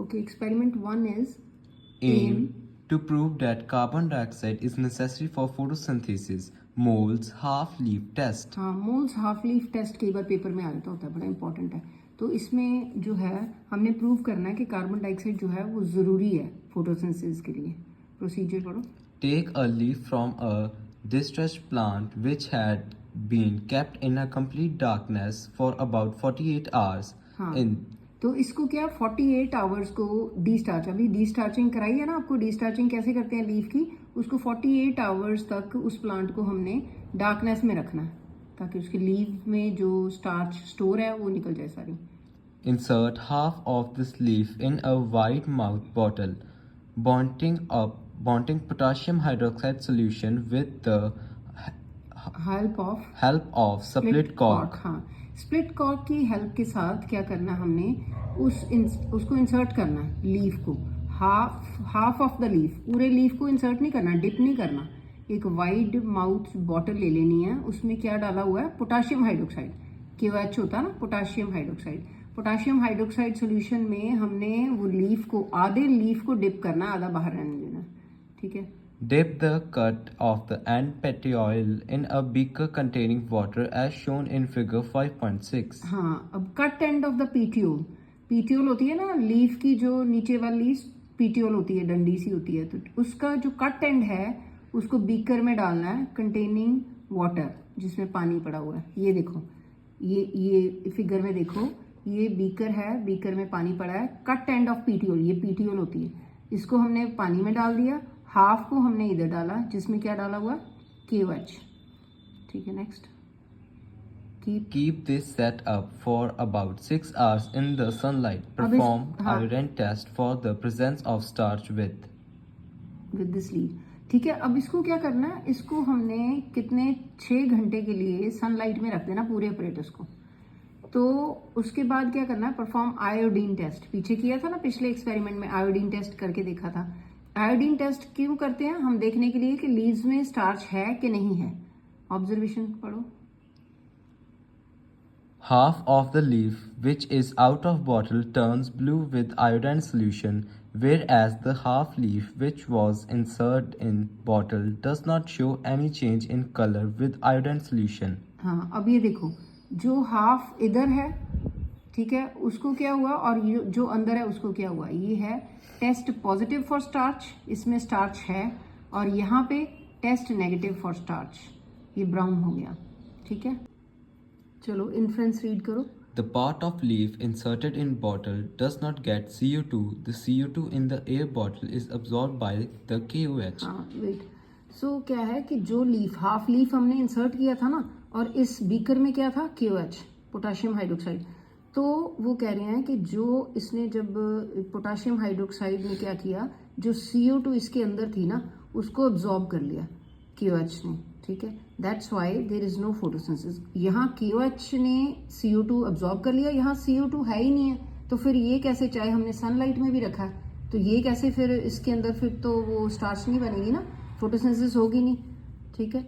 Okay, experiment 1 is Aim to prove that carbon dioxide is necessary for photosynthesis. Moles half-leaf test. हाँ, moles half leaf test कई बार paper में आ जाता होता है, बड़ा इंपॉर्टेंट है। तो इसमें जो है हमने प्रूव करना है कि कार्बन डाइऑक्साइड जो है वो ज़रूरी है फोटोसिंथेसिस के लिए। प्रोसीजर पढ़ो। Take a leaf from a distressed plant which had been kept in a complete darkness for about 48 hours. हाँ, In तो इसको क्या 48 आवर्स को डीस्टार्च, अभी डीस्टार्चिंग कराई है ना आपको। डीस्टार्चिंग कैसे करते हैं लीफ की, उसको 48 आवर्स तक उस प्लांट को हमने डार्कनेस में रखना है ताकि उसके लीफ में जो स्टार्च स्टोर है वो निकल जाए सारी। Insert half of this leaf in a wide mouth bottle, bonding potassium hydroxide solution with the help of split cork. हाँ, स्प्लिट कॉर्क की हेल्प के साथ क्या करना है हमने, उसको इंसर्ट करना है लीफ को। हाफ ऑफ द लीफ, पूरे लीफ को इंसर्ट नहीं करना, डिप नहीं करना। एक वाइड माउथ बॉटल ले लेनी है, उसमें क्या डाला हुआ है, पोटाशियम हाइड्रोक्साइड, KOH होता है ना, potassium hydroxide. Potassium hydroxide solution में हमने वो लीफ को, आधे लीफ को डिप करना, आधा बाहर रहने देना। ठीक है। Dip the cut of the end petiole in a beaker containing water as shown in figure 5.6. हाँ, अब cut end of the petiole, petiole होती है ना लीफ की, जो नीचे वाली पीटियोल होती है, डंडी सी होती है, तो उसका जो कट एंड है उसको बीकर में डालना है कंटेनिंग वाटर, जिसमें पानी पड़ा हुआ है। ये देखो, ये फिगर में देखो, ये बीकर है, बीकर में पानी पड़ा है। कट एंड ऑफ पीटियोल, ये पीटियोल होती है, इसको हमने पानी में डाल दिया, हाफ को हमने इधर डाला, जिसमें क्या डाला हुआ, KOH। ठीक है, next. Keep this set up for about 6 hours in the sunlight. Perform iodine test for the presence of starch with this leaf। ठीक है, अब इसको क्या करना है, इसको हमने कितने 6 घंटे के लिए सनलाइट में रख देना पूरे अपरेटस को। तो उसके बाद क्या करना है, परफॉर्म आयोडीन टेस्ट। पीछे किया था ना, पिछले एक्सपेरिमेंट में आयोडीन टेस्ट करके देखा था। आयोडीन टेस्ट क्यों करते हैं, हम देखने के लिए कि लीव्स में स्टार्च है कि नहीं है। ऑब्जर्वेशन पढ़ो। half of the leaf which is out of bottle turns blue with iodine solution, whereas the half leaf which was inserted in bottle does not show any change in color with iodine solution. हाँ, अब ये देखो, जो half इधर है, ठीक है, उसको क्या हुआ, और ये जो अंदर है उसको क्या हुआ। ये है टेस्ट पॉजिटिव फॉर स्टार्च, इसमें स्टार्च है, और यहाँ पे टेस्ट नेगेटिव फॉर स्टार्च, ये ब्राउन हो गया। ठीक है, चलो इन्फ्रेंस रीड करो। The part of leaf inserted in bottle does not get CO2. The CO2 in the air bottle is absorbed by the KOH. हाँ, वेट। सो क्या है कि जो लीफ, हाफ लीफ हमने इंसर्ट किया था ना, और इस बीकर में क्या था, KOH, पोटाशियम हाइड्रोक्साइड। तो वो कह रहे हैं कि जो इसने जब पोटाशियम हाइड्रोक्साइड ने क्या किया, जो CO2 इसके अंदर थी ना, उसको अब्जॉर्ब कर लिया KOH ने। ठीक है, that's why there is no photosynthesis. यहाँ KOH ने CO2 अब्जॉर्ब कर लिया, यहाँ CO2 है ही नहीं है, तो फिर ये कैसे, चाहे हमने सनलाइट में भी रखा है, तो ये कैसे फिर इसके अंदर, फिर तो वो स्टार्च नहीं बनेगी ना, फोटोसिंथेसिस होगी नहीं। ठीक है।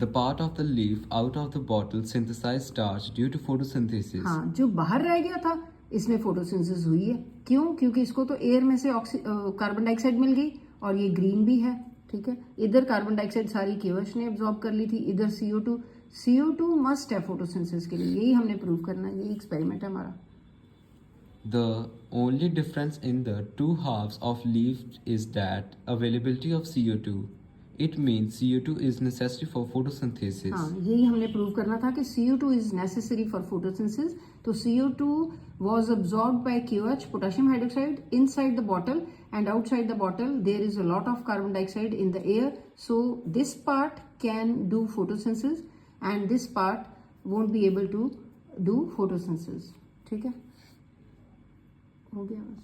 The part of the leaf out of the bottle synthesized starch due to photosynthesis. हाँ, जो बाहर रह गया था इसमें फोटोसिंथेसिस हुई है। क्यों, क्योंकि इसको तो एयर में से कार्बन डाइऑक्साइड मिल गई, और ये ग्रीन भी है। ठीक है, इधर कार्बन डाइऑक्साइड सारी KOH ने अब्जॉर्ब कर ली थी, इधर CO2 मस्ट है फोटोसिंथेसिस के लिए। यही हमने प्रूव करना है, यही एक्सपेरिमेंट है हमारा। The only difference in the two halves of leaf is that availability of CO2. It means CO2 is necessary for photosynthesis. हाँ, यही हमने प्रूव करना था कि CO2 is necessary for photosynthesis. तो CO2 was absorbed by KOH, potassium hydroxide, inside the bottle, and outside the bottle there is a lot of carbon dioxide in the air. So this part can do photosynthesis and this part won't be able to do photosynthesis. ठीक है, हो गया बस।